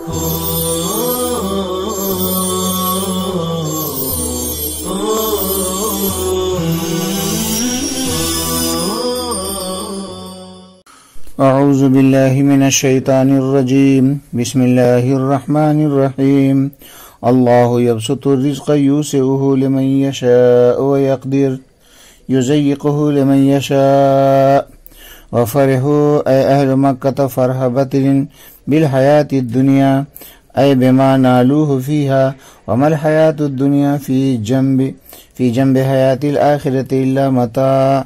اعوذ باللہ من الشیطان الرجیم بسم اللہ الرحمن الرحیم اللہ یبسط الرزق یوسعہ لمن یشاء ویقدر یضیقہ لمن یشاء وفرحوا اے اہل مکہ فرح بطر بالحیاة الدنیا اے بما نالوہ فیہا وما الحیاة الدنیا فی جنب حیاة الآخرة الا متاع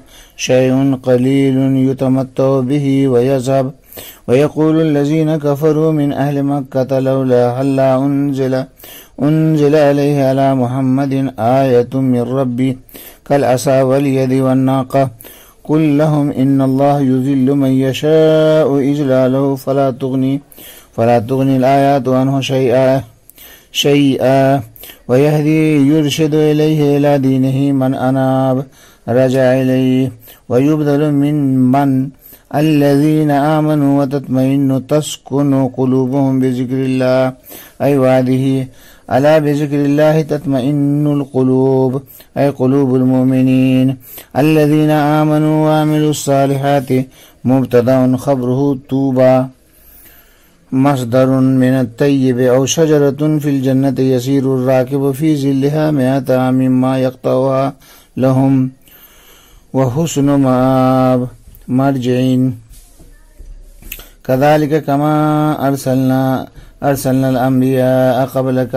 شیء قلیل یتمتع به ویذهب ویقول الذین کفروا من اہل مکہ لولا هل انزل علیہ علی محمد آیۃ من ربی کالعصا والید والناقہ قل لهم ان اللہ یذل من یشاء اجلاله فلا تغنی الآیات عنہ شیئا ویہدی یرشد الیہ الی دینہ من اناب رجع الیہ ویبدل من الذین آمنوا وتطمئن تسکن قلوبهم بذکر اللہ ای وعدہ الا بذکر اللہ تطمئن القلوب اے قلوب المؤمنین الذین آمنوا وعملوا الصالحات مبتدأ خبرہ طوبى مصدر من الطیب او شجرۃ فی الجنة یسیر الراکب فی ظلها مئة عام ما یقطعها لهم وحسن مآب مرجعین كذلك كما أرسلنا الأنبياء قبلك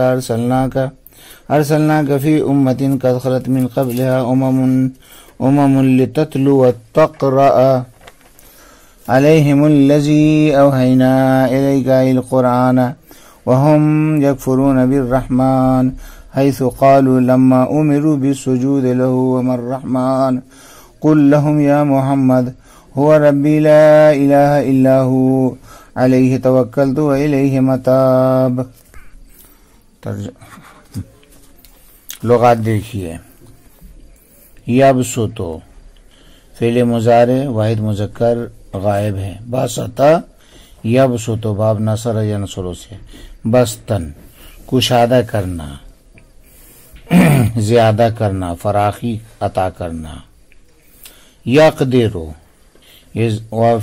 أرسلناك في أمة قد خلت من قبلها أمم لتتلو وتقرأ عليهم الذي أوحينا إليك القرآن وهم يكفرون بالرحمن حيث قالوا لما أمروا بالسجود له وما الرحمن قل لهم يا محمد هو ربي لا إله إلا هو علیہ توکلت و الیہ متاب۔ لغات دیکھیے، یبسطو فعل مضارع واحد مذکر غائب ہے، بسطا یبسطو باب نصر ینصر سے، بسطن کشادہ کرنا، زیادہ کرنا، فراخی عطا کرنا، یقدرو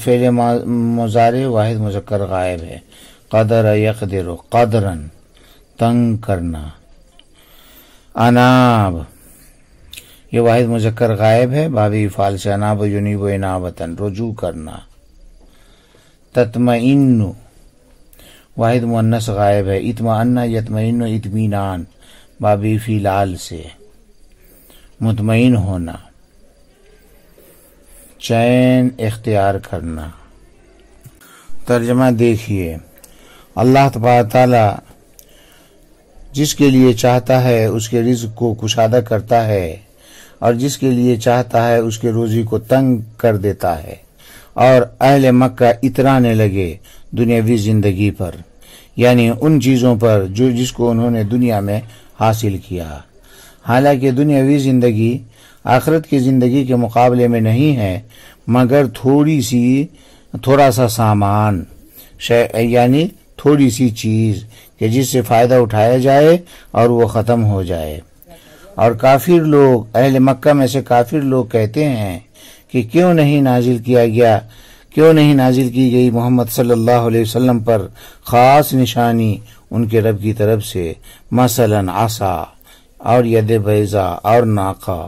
فعل مضارع واحد مذکر غائب ہے، قدر یقدر قدرن تنگ کرنا، اناب یہ واحد مذکر غائب ہے، باب افعال سے اناب ینیب انابتن رجوع کرنا، تطمئن واحد مؤنث غائب ہے، اطمئن یطمئن اطمینان باب فعال سے مطمئن ہونا، چین اختیار کرنا۔ ترجمہ دیکھیے، اللہ تبارک تعالی جس کے لیے چاہتا ہے اس کے رزق کو کشادہ کرتا ہے اور جس کے لیے چاہتا ہے اس کے روزی کو تنگ کر دیتا ہے، اور اہل مکہ اترانے لگے دنیاوی زندگی پر، یعنی ان چیزوں پر جس کو انہوں نے دنیا میں حاصل کیا، حالانکہ دنیاوی زندگی آخرت کی زندگی کے مقابلے میں نہیں ہے، مگر تھوڑا سا سامان، یعنی تھوڑی سی چیز کہ جس سے فائدہ اٹھایا جائے اور وہ ختم ہو جائے۔ اور کافر لوگ، اہل مکہ میں سے کافر لوگ کہتے ہیں کہ کیوں نہیں نازل کی گئی محمد صلی اللہ علیہ وسلم پر خاص نشانی ان کے رب کی طرف سے، مثلا عصا اور ید بیضا اور ناقہ۔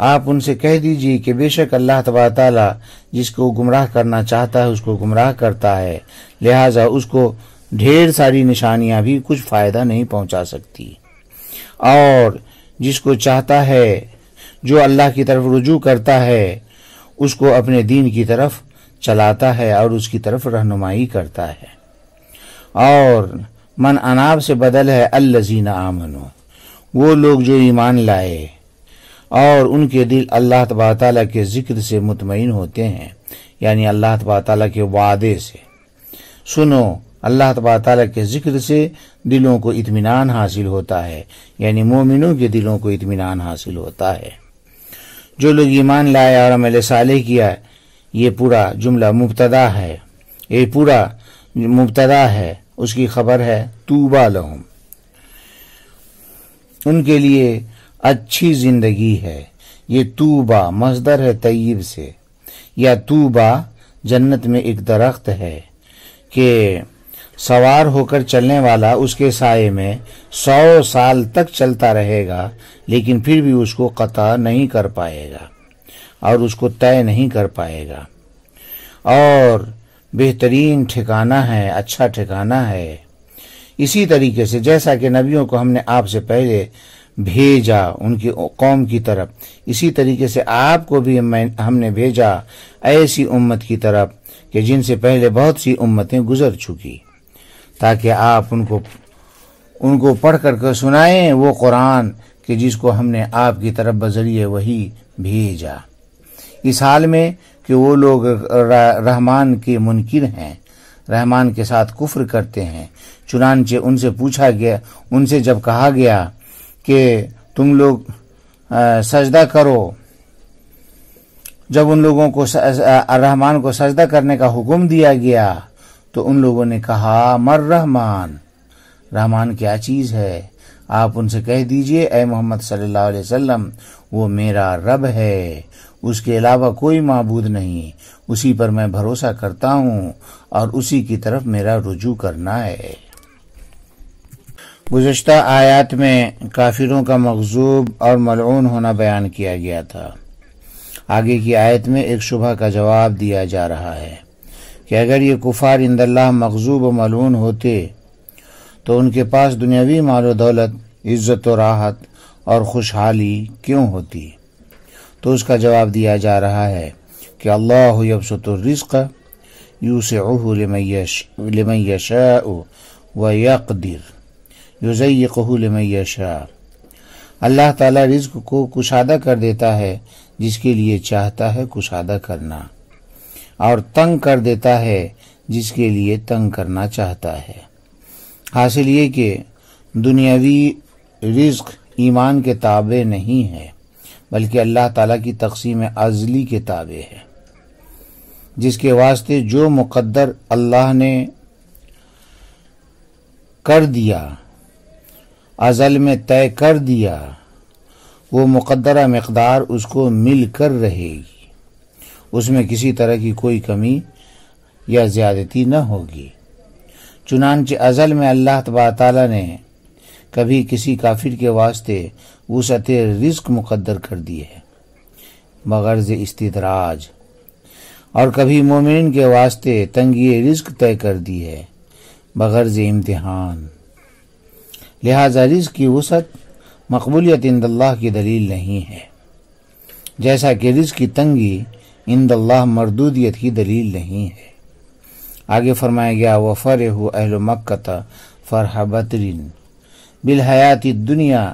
آپ ان سے کہہ دیجئے کہ بے شک اللہ تبارک تعالیٰ جس کو گمراہ کرنا چاہتا ہے اس کو گمراہ کرتا ہے، لہٰذا اس کو ڈھیر ساری نشانیاں بھی کچھ فائدہ نہیں پہنچا سکتی، اور جس کو چاہتا ہے، جو اللہ کی طرف رجوع کرتا ہے، اس کو اپنے دین کی طرف چلاتا ہے اور اس کی طرف رہنمائی کرتا ہے۔ اور من اناب سے بدل ہے الذین آمنوا، وہ لوگ جو ایمان لائے اور ان کے دل اللہ تبارک تعالیٰ کے ذکر سے مطمئن ہوتے ہیں، یعنی اللہ تبارک تعالیٰ کے وعدے سے۔ سنو، اللہ تبارک تعالیٰ کے ذکر سے دلوں کو اطمینان حاصل ہوتا ہے، یعنی مومنوں کے دلوں کو اطمینان حاصل ہوتا ہے۔ جو لوگ ایمان لائے اور عمل صالح کیا، یہ پورا جملہ مبتدا ہے، یہ پورا مبتدا ہے اس کی خبر ہے طوبیٰ لہم، ان کے لیے اچھی زندگی ہے۔ یہ طوبیٰ مصدر ہے طیب سے، یا طوبیٰ جنت میں ایک درخت ہے کہ سوار ہو کر چلنے والا اس کے سائے میں 100 سال تک چلتا رہے گا، لیکن پھر بھی اس کو قطع نہیں کر پائے گا اور اس کو طے نہیں کر پائے گا، اور بہترین ٹھکانہ ہے، اچھا ٹھکانہ ہے۔ اسی طریقے سے جیسا کہ نبیوں کو ہم نے آپ سے پہلے بھیجا ان کی قوم کی طرف، اسی طریقے سے آپ کو بھی ہم نے بھیجا ایسی امت کی طرف کہ جن سے پہلے بہت سی امتیں گزر چکی، تاکہ آپ ان کو پڑھ کر کے سنائیں وہ قرآن کہ جس کو ہم نے آپ کی طرف بذریعہ وحی بھیجا، اس حال میں کہ وہ لوگ رحمان کے منکر ہیں، رحمان کے ساتھ کفر کرتے ہیں۔ چنانچہ ان سے پوچھا گیا، ان سے جب کہا گیا کہ تم لوگ سجدہ کرو، جب ان لوگوں کو رحمان کو سجدہ کرنے کا حکم دیا گیا تو ان لوگوں نے کہا مر رحمان، رحمان کیا چیز ہے؟ آپ ان سے کہہ دیجئے اے محمد صلی اللہ علیہ وسلم، وہ میرا رب ہے، اس کے علاوہ کوئی معبود نہیں، اسی پر میں بھروسہ کرتا ہوں اور اسی کی طرف میرا رجوع کرنا ہے۔ گزشتہ آیات میں کافروں کا مغضوب اور ملعون ہونا بیان کیا گیا تھا۔ آگے کی آیت میں ایک شبہ کا جواب دیا جا رہا ہے کہ اگر یہ کفار عند اللہ مغضوب و ملعون ہوتے تو ان کے پاس دنیاوی مال و دولت، عزت و راحت اور خوشحالی کیوں ہوتی؟ تو اس کا جواب دیا جا رہا ہے کہ اللہ یبسط الرزق یوسعہ لمن یشاء ویقدر یضیقہ لمن یشاء، اللہ تعالیٰ رزق کو کشادہ کر دیتا ہے جس کے لیے چاہتا ہے کشادہ کرنا، اور تنگ کر دیتا ہے جس کے لیے تنگ کرنا چاہتا ہے۔ حاصل یہ کہ دنیاوی رزق ایمان کے تابع نہیں ہے، بلکہ اللہ تعالیٰ کی تقسیم ازلی کے تابع ہے، جس کے واسطے جو مقدر اللہ نے کر دیا، ازل میں طے کر دیا، وہ مقدرہ مقدار اس کو مل کر رہے گی، اس میں کسی طرح کی کوئی کمی یا زیادتی نہ ہوگی۔ چنانچہ ازل میں اللہ تبارک تعالیٰ نے کبھی کسی کافر کے واسطے وسعت رزق مقدر کر دی ہے بغرض استدراج، اور کبھی مومن کے واسطے تنگی رزق طے کر دی ہے بغرض امتحان۔ لہذا رزق کی وسعت مقبولیت عند اللہ کی دلیل نہیں ہے، جیسا کہ رزق کی تنگی عند اللہ مردودیت کی دلیل نہیں ہے۔ آگے فرمایا گیا وَفَرِحُ أَهْلُ مَكَّةَ فَرْحَ بَطْرٍ بِالْحَيَاةِ الدُّنْيَا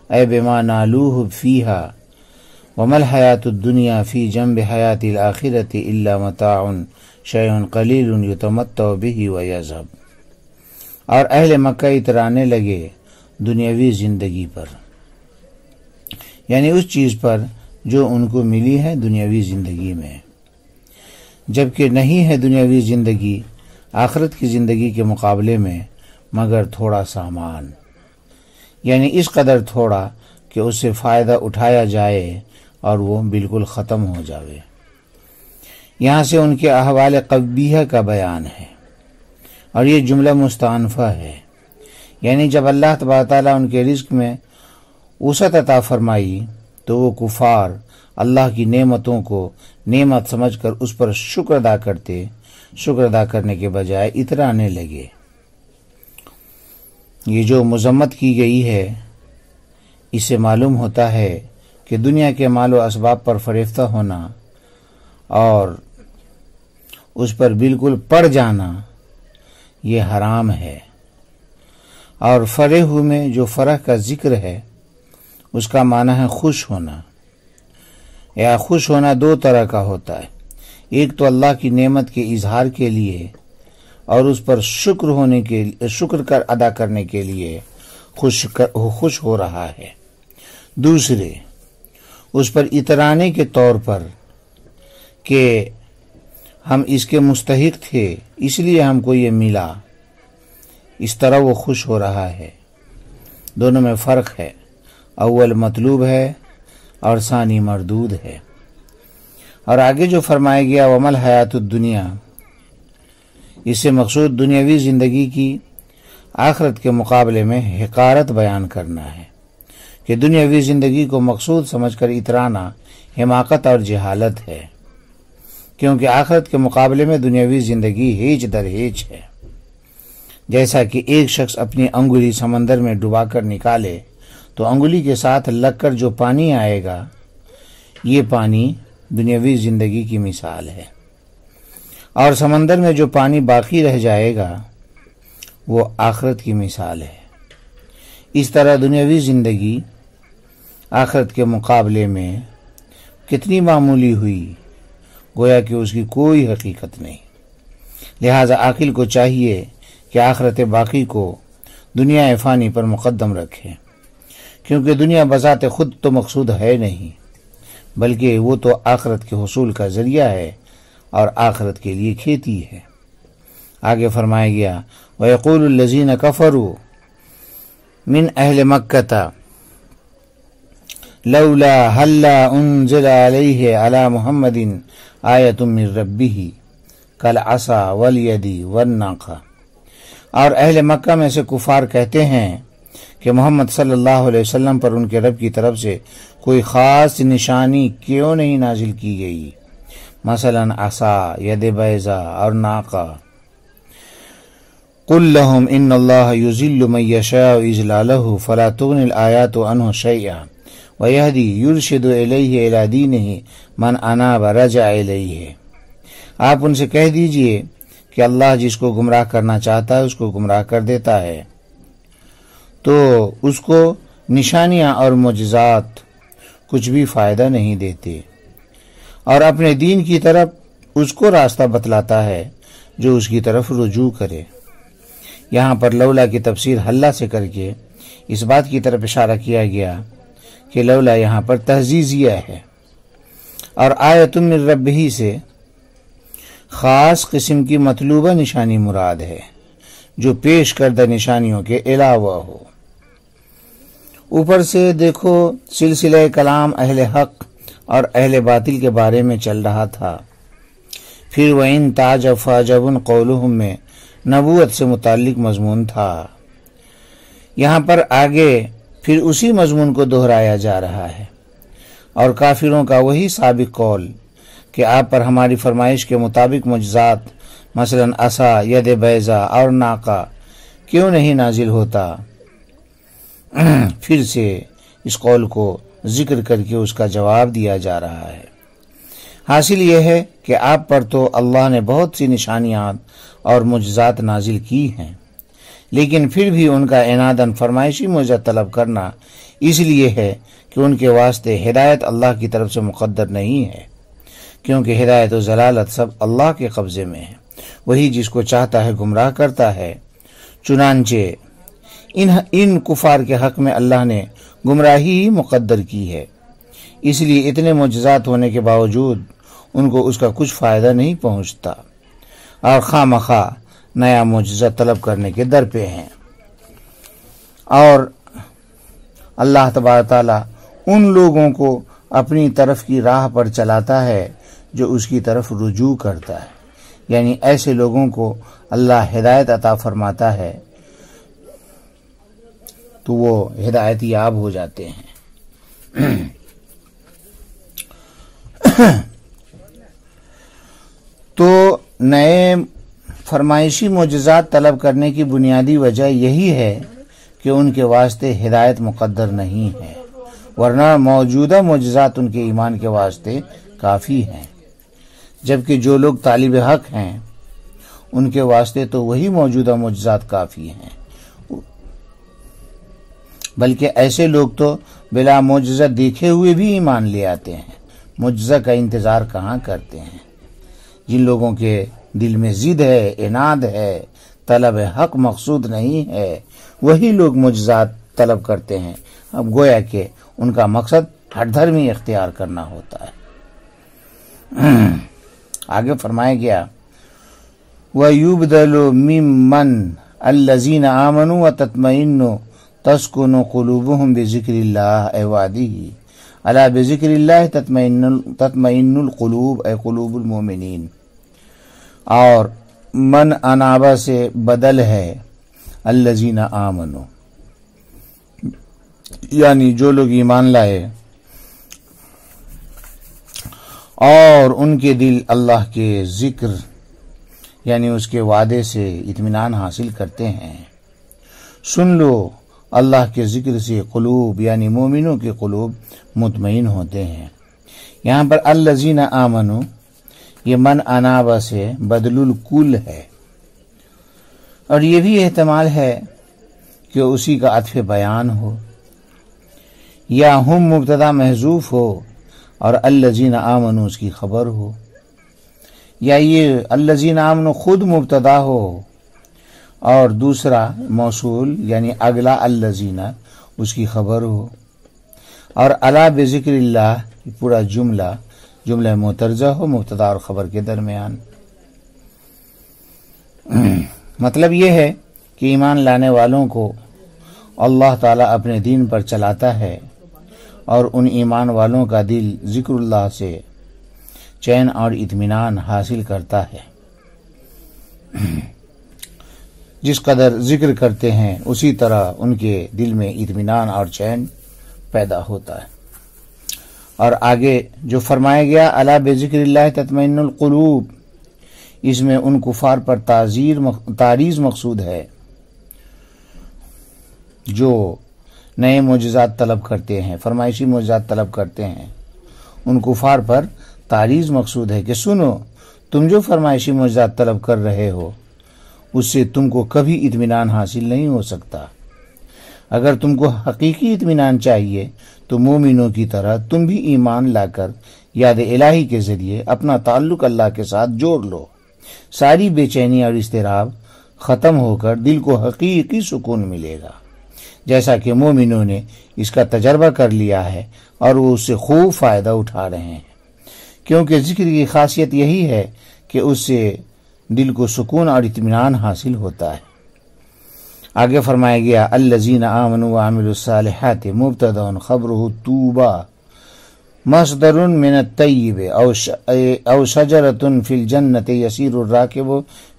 أَيْ بِمَا نَالُوهُ فِيهَا وَمَا الْحَيَاةُ الدُّنْيَا فِي جَنْبِ حَيَاةِ الْآخِرَةِ إِلَّا مَتَاعٌ شَيْءٌ قَلِيلٌ يُتَمَتَّعُ بِهِ وَيَذْهَبُ، اور اہل مکہ اترانے لگے دنیاوی زندگی پر، یعنی اس چیز پر جو ان کو ملی ہے دنیاوی زندگی میں، جبکہ نہیں ہے دنیاوی زندگی آخرت کی زندگی کے مقابلے میں مگر تھوڑا سامان، یعنی اس قدر تھوڑا کہ اس سے فائدہ اٹھایا جائے اور وہ بالکل ختم ہو جاوے۔ یہاں سے ان کے احوال قبیحہ کا بیان ہے، اور یہ جملہ مستأنفہ ہے، یعنی جب اللہ تبارک تعالیٰ ان کے رزق میں وسعت عطا فرمائی تو وہ کفار اللہ کی نعمتوں کو نعمت سمجھ کر اس پر شکر ادا کرتے، شکر ادا کرنے کے بجائے اترانے لگے۔ یہ جو مذمت کی گئی ہے اس سے معلوم ہوتا ہے کہ دنیا کے مال و اسباب پر فریفتہ ہونا اور اس پر بالکل پڑ جانا یہ حرام ہے، اور فرح میں جو فرح کا ذکر ہے اس کا معنی ہے خوش ہونا، یا خوش ہونا دو طرح کا ہوتا ہے، ایک تو اللہ کی نعمت کے اظہار کے لیے اور اس پر شکر کر ادا کرنے کے لیے خوش ہو رہا ہے، دوسرے اس پر اترانے کے طور پر کہ ہم اس کے مستحق تھے اس لیے ہم کو یہ ملا، اس طرح وہ خوش ہو رہا ہے۔ دونوں میں فرق ہے، اول مطلوب ہے اور ثانی مردود ہے۔ اور آگے جو فرمایا گیا ومل حیات الدنیا، اس سے مقصود دنیاوی زندگی کی آخرت کے مقابلے میں حقارت بیان کرنا ہے کہ دنیاوی زندگی کو مقصود سمجھ کر اترانا حماقت اور جہالت ہے، کیونکہ آخرت کے مقابلے میں دنیاوی زندگی ہیچ در ہیچ ہے۔ جیسا کہ ایک شخص اپنی انگلی سمندر میں ڈبا کر نکالے تو انگلی کے ساتھ لگ کر جو پانی آئے گا، یہ پانی دنیاوی زندگی کی مثال ہے، اور سمندر میں جو پانی باقی رہ جائے گا وہ آخرت کی مثال ہے۔ اس طرح دنیاوی زندگی آخرت کے مقابلے میں کتنی معمولی ہوئی، گویا کہ اس کی کوئی حقیقت نہیں۔ لہذا عاقل کو چاہیے کہ آخرت باقی کو دنیا فانی پر مقدم رکھے، کیونکہ دنیا بذات خود تو مقصود ہے نہیں، بلکہ وہ تو آخرت کے حصول کا ذریعہ ہے اور آخرت کے لیے کھیتی ہے۔ آگے فرمایا گیا وَيَقُولُ الَّذِينَ كَفَرُوا مِنْ أَهْلِ مَكَّةَ لَوْلَا هَلَّا أُنزِلَ عَلَيْهِ عَلَى مُحَمَّدٍ آیَةٌ مِّن رَبِّهِ كَالْعَصَا وَالْيَدِ وَالنَّاقَةِ۔ اور اہل مکہ میں سے کفار کہتے ہیں کہ محمد صلی اللہ علیہ وسلم پر ان کے رب کی طرف سے کوئی خاص نشانی کیوں نہیں نازل کی گئی، مثلا عصا، ید بیضا اور ناقہ۔ قل لهم ان اللہ یذل من یشاء اذلالہ فلا تغنی الآیات عنہ شیئا ویہدی یرشد الیہ الی دینہ من اناب رجع الیہ۔ آپ ان سے کہہ دیجئے کہ اللہ جس کو گمراہ کرنا چاہتا ہے اس کو گمراہ کر دیتا ہے، تو اس کو نشانیاں اور معجزات کچھ بھی فائدہ نہیں دیتے، اور اپنے دین کی طرف اس کو راستہ بتلاتا ہے جو اس کی طرف رجوع کرے۔ یہاں پر لولا کی تفسیر حلہ سے کر کے اس بات کی طرف اشارہ کیا گیا کہ لولا یہاں پر تہذیزیہ ہے، اور آیۃ من ربہ سے خاص قسم کی مطلوبہ نشانی مراد ہے جو پیش کردہ نشانیوں کے علاوہ ہو۔ اوپر سے دیکھو سلسلہ کلام اہل حق اور اہل باطل کے بارے میں چل رہا تھا، پھر وَإِن تَعْجَبْ فَعَجَبٌ قَوْلُهُم میں نبوت سے متعلق مضمون تھا۔ یہاں پر آگے پھر اسی مضمون کو دہرایا جا رہا ہے، اور کافروں کا وہی سابق قول کہ آپ پر ہماری فرمائش کے مطابق معجزات مثلا عصا، ید بیضا اور ناقہ کیوں نہیں نازل ہوتا، پھر سے اس قول کو ذکر کر کے اس کا جواب دیا جا رہا ہے۔ حاصل یہ ہے کہ آپ پر تو اللہ نے بہت سی نشانیات اور معجزات نازل کی ہیں، لیکن پھر بھی ان کا عناداً فرمائشی معجزہ طلب کرنا اس لیے ہے کہ ان کے واسطے ہدایت اللہ کی طرف سے مقدر نہیں ہے، کیونکہ ہدایت و ضلالت سب اللہ کے قبضے میں ہے، وہی جس کو چاہتا ہے گمراہ کرتا ہے۔ چنانچہ ان کفار کے حق میں اللہ نے گمراہی ہی مقدر کی ہے، اس لیے اتنے معجزات ہونے کے باوجود ان کو اس کا کچھ فائدہ نہیں پہنچتا، اور خواہ مخواہ نیا معجزہ طلب کرنے کے در پہ ہیں۔ اور اللہ تبارک تعالیٰ ان لوگوں کو اپنی طرف کی راہ پر چلاتا ہے جو اس کی طرف رجوع کرتا ہے، یعنی ایسے لوگوں کو اللہ ہدایت عطا فرماتا ہے تو وہ ہدایت یاب ہو جاتے ہیں۔ تو نئے فرمائشی معجزات طلب کرنے کی بنیادی وجہ یہی ہے کہ ان کے واسطے ہدایت مقدر نہیں ہے، ورنہ موجودہ معجزات ان کے ایمان کے واسطے کافی ہیں، جبکہ جو لوگ طالب حق ہیں ان کے واسطے تو وہی موجودہ معجزات کافی ہیں، بلکہ ایسے لوگ تو بلا معجزہ دیکھے ہوئے بھی ایمان لے آتے ہیں، معجزہ کا انتظار کہاں کرتے ہیں۔ جن لوگوں کے دل میں ضد ہے، عناد ہے، طلب حق مقصود نہیں ہے، وہی لوگ معجزات طلب کرتے ہیں۔ اب گویا کہ ان کا مقصد ہٹ دھرمی اختیار کرنا ہوتا ہے۔ آگے فرمایا گیا وَيُبْدَلُ مِمَّنْ الذین آمنوا وتطمئن تسکن قلوبهم بذکر اللہ وعدہ الا بذکر اللہ تطمئن القلوب اے قلوب المؤمنین. اور من انابا سے بدل ہے الذین آمنوا، یعنی جو لوگ ایمان لائے اور ان کے دل اللہ کے ذکر یعنی اس کے وعدے سے اطمینان حاصل کرتے ہیں. سن لو اللہ کے ذکر سے قلوب یعنی مومنوں کے قلوب مطمئن ہوتے ہیں. یہاں پر الذین آمنوا یہ من انابا سے بدل الکل ہے، اور یہ بھی احتمال ہے کہ اسی کا عطف بیان ہو یا ہم مبتدا محذوف ہو اور الذین آمنوا اس کی خبر ہو، یا یہ الذین آمنوا خود مبتدا ہو اور دوسرا موصول یعنی اگلا الذین اس کی خبر ہو، اور الا بذکر اللہ پورا جملہ معترضہ ہو مبتدا اور خبر کے درمیان. مطلب یہ ہے کہ ایمان لانے والوں کو اللہ تعالیٰ اپنے دین پر چلاتا ہے اور ان ایمان والوں کا دل ذکر اللہ سے چین اور اطمینان حاصل کرتا ہے. جس قدر ذکر کرتے ہیں اسی طرح ان کے دل میں اطمینان اور چین پیدا ہوتا ہے. اور آگے جو فرمایا گیا الا بذکر اللہ تطمئن القلوب، اس میں ان کفار پر تعریض مقصود ہے جو نئے معجزات طلب کرتے ہیں، فرمائشی معجزات طلب کرتے ہیں. ان کفار پر تعریض مقصود ہے کہ سنو، تم جو فرمائشی معجزات طلب کر رہے ہو اس سے تم کو کبھی اطمینان حاصل نہیں ہو سکتا. اگر تم کو حقیقی اطمینان چاہیے تو مومنوں کی طرح تم بھی ایمان لا کر یاد الہی کے ذریعے اپنا تعلق اللہ کے ساتھ جوڑ لو. ساری بے چینی اور اضطراب ختم ہو کر دل کو حقیقی سکون ملے گا، جیسا کہ مومنوں نے اس کا تجربہ کر لیا ہے اور وہ اس سے خوب فائدہ اٹھا رہے ہیں. کیونکہ ذکر کی خاصیت یہی ہے کہ اس سے دل کو سکون اور اطمینان حاصل ہوتا ہے. آگے فرمایا گیا الذین آمنوا وعملوا الصالحات مبتدا خبرہ طوبی مصدر من الطیب او شجرۃ فی الجنۃ یسیر الراکب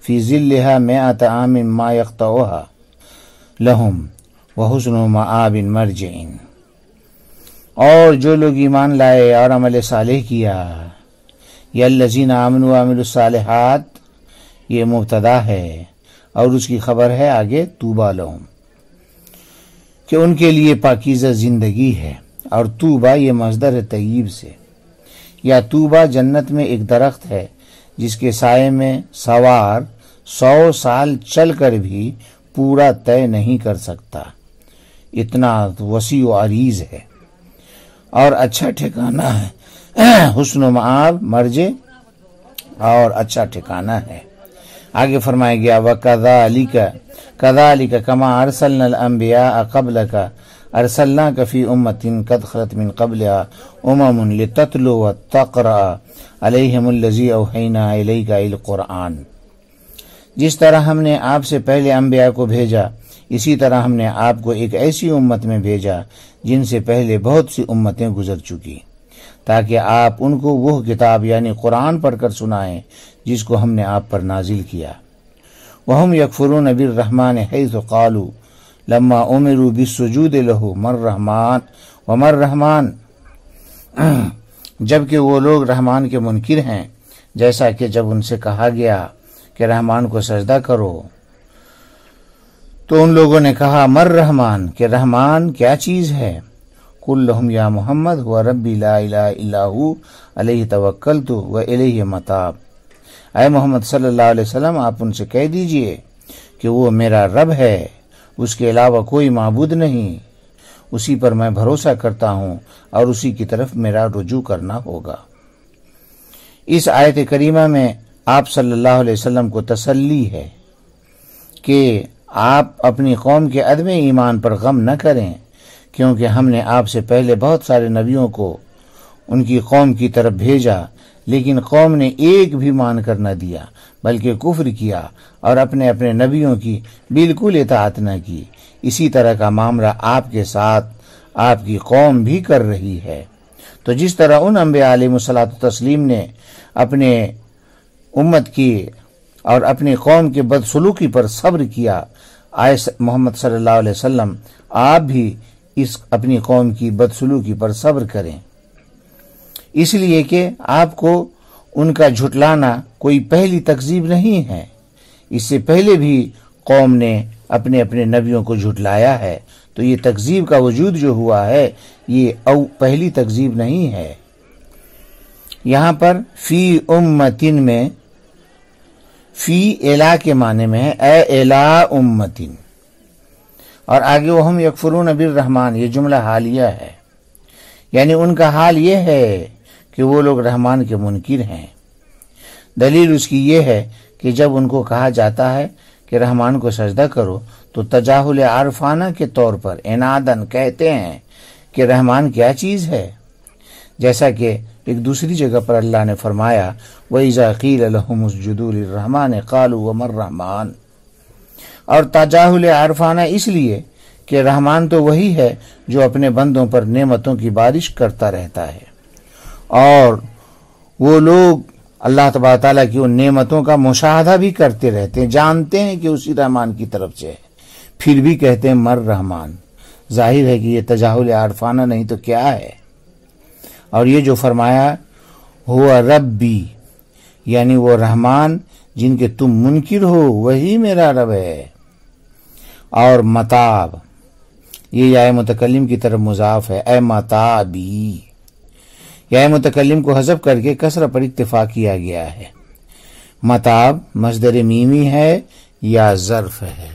فی ظلها 100 عام ما یقطعها لهم وحسن مآب مرجع. اور جو لوگ ایمان لائے اور عمل صالح کیا، یہ الذین آمنوا وعملوا الصالحات یہ مبتدا ہے اور اس کی خبر ہے آگے طوبی لہم، کہ ان کے لیے پاکیزہ زندگی ہے. اور طوبی یہ مصدر ہے طیب سے، یا طوبی جنت میں ایک درخت ہے جس کے سائے میں سوار 100 سال چل کر بھی پورا طے نہیں کر سکتا، اتنا وسیع و عریض ہے اور اچھا ٹھکانہ ہے. حسن و مآب مرجع اور اچھا ٹھکانہ ہے. آگے فرمایا گیا وَكَذَلِكَ كَمَا أَرْسَلْنَا الْأَنْبِيَاءَ قَبْلَكَ أَرْسَلْنَاكَ فِي أُمَّةٍ قَدْ خَلَتْ مِنْ قَبْلِهَا أُمَمٌ لِتَتْلُوَ وَتَقْرَأَ عَلَيْهِمُ الَّذِي أَوْحَيْنَا إِلَيْكَ الْقُرْآنَ. جس طرح ہم نے آپ سے پہلے انبیاء کو بھیجا اسی طرح ہم نے آپ کو ایک ایسی امت میں بھیجا جن سے پہلے بہت سی امتیں گزر چکی، تاکہ آپ ان کو وہ کتاب یعنی قرآن پڑھ کر سنائیں جس کو ہم نے آپ پر نازل کیا. وَهُمْ يَكْفُرُونَ بِالرَّحْمَنِ حَيْثُ قَالُوا لَمَّا أُمِرُوا بِالسُّجُودِ لَهُ وَمَا الرَّحْمَنُ، جبکہ وہ لوگ رحمان کے منکر ہیں، جیسا کہ جب ان سے کہا گیا کہ رحمان کو سجدہ کرو تو ان لوگوں نے کہا مر رحمان، کہ رحمان کیا چیز ہے. قُلْ لَهُمْ يَا مُحَمَّدْ هُوَ رَبِّي لَا إِلَهَ إِلَّا هُوَ عَلَيْهِ تَوَكَّلْتُ وَإِلَيْهِ مَتَابِ. اے محمد صلی اللہ علیہ وسلم آپ ان سے کہہ دیجئے کہ وہ میرا رب ہے، اس کے علاوہ کوئی معبود نہیں، اسی پر میں بھروسہ کرتا ہوں اور اسی کی طرف میرا رجوع کرنا ہوگا. اس آیت کریمہ میں آپ صلی اللہ علیہ وسلم کو تسلی ہے کہ آپ اپنی قوم کے عدم ایمان پر غم نہ کریں، کیونکہ ہم نے آپ سے پہلے بہت سارے نبیوں کو ان کی قوم کی طرف بھیجا لیکن قوم نے ایک بھی مان کر نہ دیا بلکہ کفر کیا اور اپنے اپنے نبیوں کی بالکل اطاعت نہ کی۔ اسی طرح کا معاملہ آپ کے ساتھ آپ کی قوم بھی کر رہی ہے۔ تو جس طرح ان انبیاء علیہ الصلوۃ والتسلیم نے اپنے امت کی اور اپنی قوم کے بدسلوکی پر صبر کیا، آئے محمد صلی اللہ علیہ وسلم آپ بھی اس اپنی قوم کی بدسلوکی پر صبر کریں، اس لیے کہ آپ کو ان کا جھٹلانا کوئی پہلی تکذیب نہیں ہے۔ اس سے پہلے بھی قوم نے اپنے اپنے نبیوں کو جھٹلایا ہے، تو یہ تکذیب کا وجود جو ہوا ہے یہ پہلی تکذیب نہیں ہے۔ یہاں پر فی امتن میں فی الا کے معنی میں ہے، اے الا امتن، اور آگے وہم یکفرون بالرحمن، یہ جملہ حالیہ ہے، یعنی ان کا حال یہ ہے کہ وہ لوگ رحمان کے منکر ہیں۔ دلیل اس کی یہ ہے کہ جب ان کو کہا جاتا ہے کہ رحمان کو سجدہ کرو تو تجاہل عارفانہ کے طور پر عنادن کہتے ہیں کہ رحمان کیا چیز ہے، جیسا کہ ایک دوسری جگہ پر اللہ نے فرمایا وَإِذَا قِيلَ لَهُمُ اسْجُدُوا لِلرَّحْمَنِ قَالُوا وَمَا الرَّحْمَنُ، اور تجاہل عارفانہ اس لیے کہ رحمان تو وہی ہے جو اپنے بندوں پر نعمتوں کی بارش کرتا رہتا ہے، اور وہ لوگ اللہ تبارک تعالیٰ کی ان نعمتوں کا مشاہدہ بھی کرتے رہتے ہیں، جانتے ہیں کہ اسی رحمان کی طرف سے ہے، پھر بھی کہتے ہیں مر رحمان۔ ظاہر ہے کہ یہ تجاہل عارفانہ نہیں تو کیا ہے۔ اور یہ جو فرمایا ہوا ربی، یعنی وہ رحمان جن کے تم منکر ہو وہی میرا رب ہے۔ اور متاب، یہ یا متکلم کی طرف مضاف ہے، اے متابی، یا متکلم کو حذف کر کے کسرہ پر اکتفا کیا گیا ہے۔ متاب مصدر میمی ہے یا ظرف ہے۔